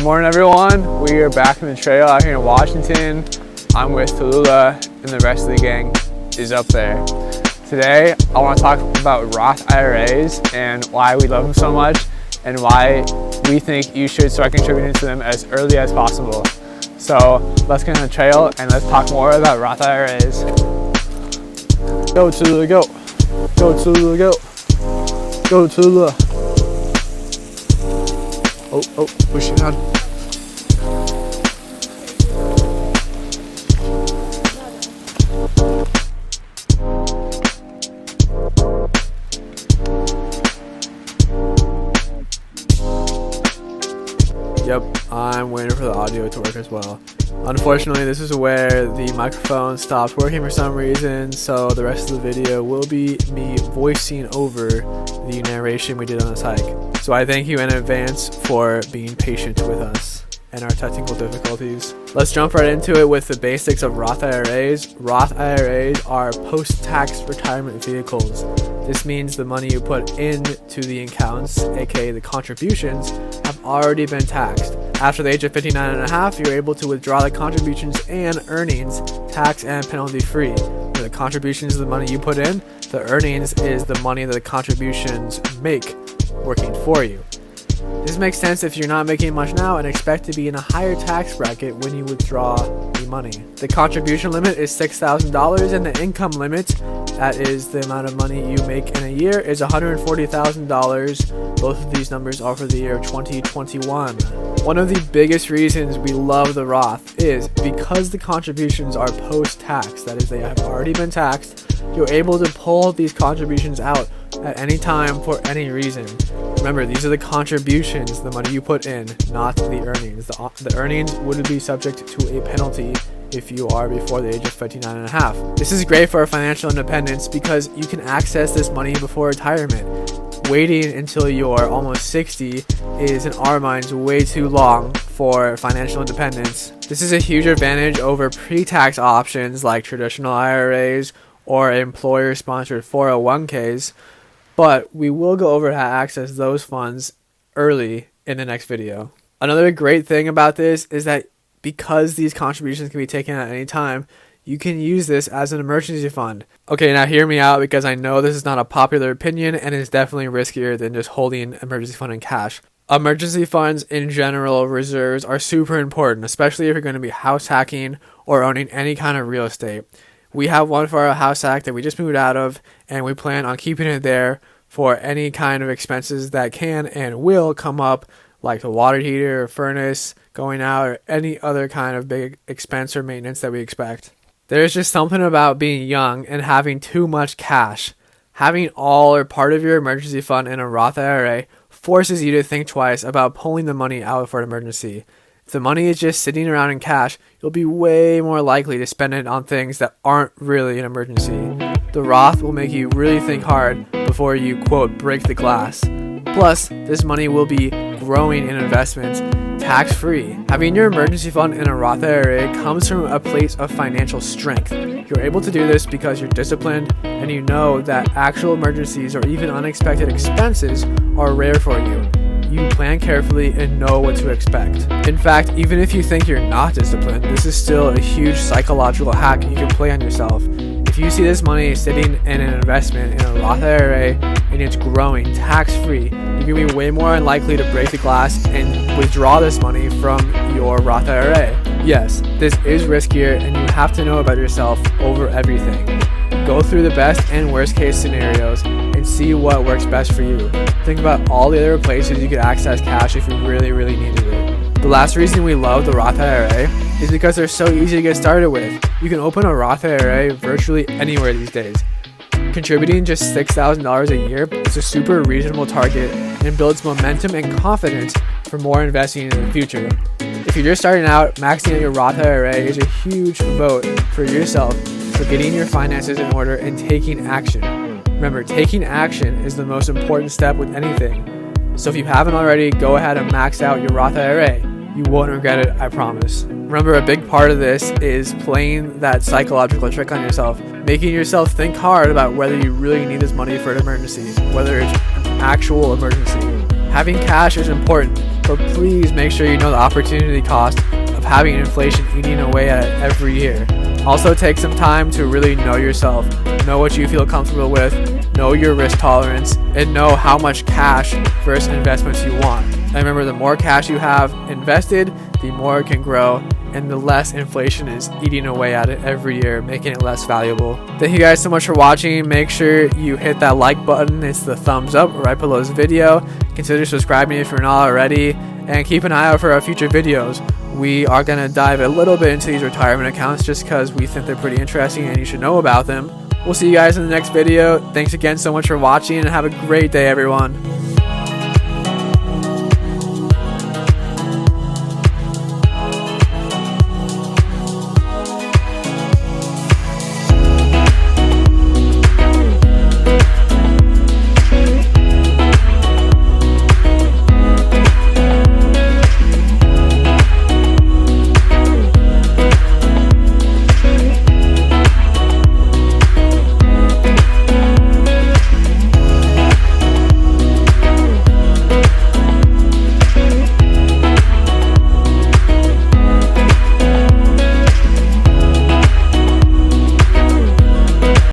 morning, everyone. We are back on the trail out here in Washington. I'm with Tallulah, and the rest of the gang is up there. Today, I want to talk about Roth IRAs and why we love them so much and why we think you should start contributing to them as early as possible. So let's get on the trail and let's talk more about Roth IRAs. Go Tallulah, go. Go Tallulah, go. Go Tallulah. Oh, pushing on. Yep, I'm waiting for the audio to work as well. Unfortunately, this is where the microphone stopped working for some reason, so the rest of the video will be me voicing over the narration we did on this hike. So I thank you in advance for being patient with us and our technical difficulties. Let's jump right into it with the basics of Roth IRAs. Roth IRAs are post-tax retirement vehicles. This means the money you put into the accounts, aka the contributions, have already been taxed. After the age of 59 and a half, you're able to withdraw the contributions and earnings tax and penalty free. The contributions is the money you put in, the earnings is the money that the contributions make working for you. This makes sense if you're not making much now and expect to be in a higher tax bracket when you withdraw the money. The contribution limit is $6,000 and the income limit, that is the amount of money you make in a year, is $140,000. Both of these numbers are for the year 2021. One of the biggest reasons we love the Roth is because the contributions are post-tax, that is, they have already been taxed. You're able to pull these contributions out at any time for any reason. Remember, these are the contributions, the money you put in, not the earnings. The earnings would be subject to a penalty if you are before the age of 59 and a half. This is great for financial independence because you can access this money before retirement. Waiting until you're almost 60 is, in our minds, way too long for financial independence. This is a huge advantage over pre-tax options like traditional IRAs or employer-sponsored 401ks, but we will go over how to access those funds early in the next video. Another great thing about this is that because these contributions can be taken at any time, you can use this as an emergency fund. Okay, now hear me out because I know this is not a popular opinion and is definitely riskier than just holding emergency fund in cash. Emergency funds in general, reserves, are super important, especially if you're going to be house hacking or owning any kind of real estate. We have one for our house hack that we just moved out of, and we plan on keeping it there for any kind of expenses that can and will come up, like the water heater or furnace going out or any other kind of big expense or maintenance that we expect. There's just something about being young and having too much cash. Having all or part of your emergency fund in a Roth IRA forces you to think twice about pulling the money out for an emergency. If the money is just sitting around in cash, you'll be way more likely to spend it on things that aren't really an emergency. The Roth will make you really think hard before you, quote, break the glass. Plus, this money will be growing in investments tax-free. Having your emergency fund in a Roth IRA comes from a place of financial strength. You're able to do this because you're disciplined and you know that actual emergencies or even unexpected expenses are rare for you. You plan carefully and know what to expect. In fact, even if you think you're not disciplined, this is still a huge psychological hack you can play on yourself. If you see this money sitting in an investment in a Roth IRA and it's growing tax-free, you're going to be way more unlikely to break the glass and withdraw this money from your Roth IRA. Yes, this is riskier and you have to know about yourself over everything. Go through the best and worst case scenarios and see what works best for you. Think about all the other places you could access cash if you really needed it. The last reason we love the Roth IRA is because they're so easy to get started with. You can open a Roth IRA virtually anywhere these days. Contributing just $6,000 a year is a super reasonable target and builds momentum and confidence for more investing in the future. If you're just starting out, maxing out your Roth IRA is a huge vote for yourself for getting your finances in order and taking action. Remember, taking action is the most important step with anything. So if you haven't already, go ahead and max out your Roth IRA. You won't regret it, I promise. Remember, a big part of this is playing that psychological trick on yourself, making yourself think hard about whether you really need this money for an emergency, whether it's an actual emergency. Having cash is important, but please make sure you know the opportunity cost of having inflation eating away at it every year. Also, take some time to really know yourself, know what you feel comfortable with, know your risk tolerance, and know how much cash versus investments you want. And remember, the more cash you have invested, the more it can grow, and the less inflation is eating away at it every year, making it less valuable. Thank you guys so much for watching. Make sure you hit that like button. It's the thumbs up right below this video. Consider subscribing if you're not already, and keep an eye out for our future videos. We are going to dive a little bit into these retirement accounts just because we think they're pretty interesting and you should know about them. We'll see you guys in the next video. Thanks again so much for watching, and have a great day, everyone.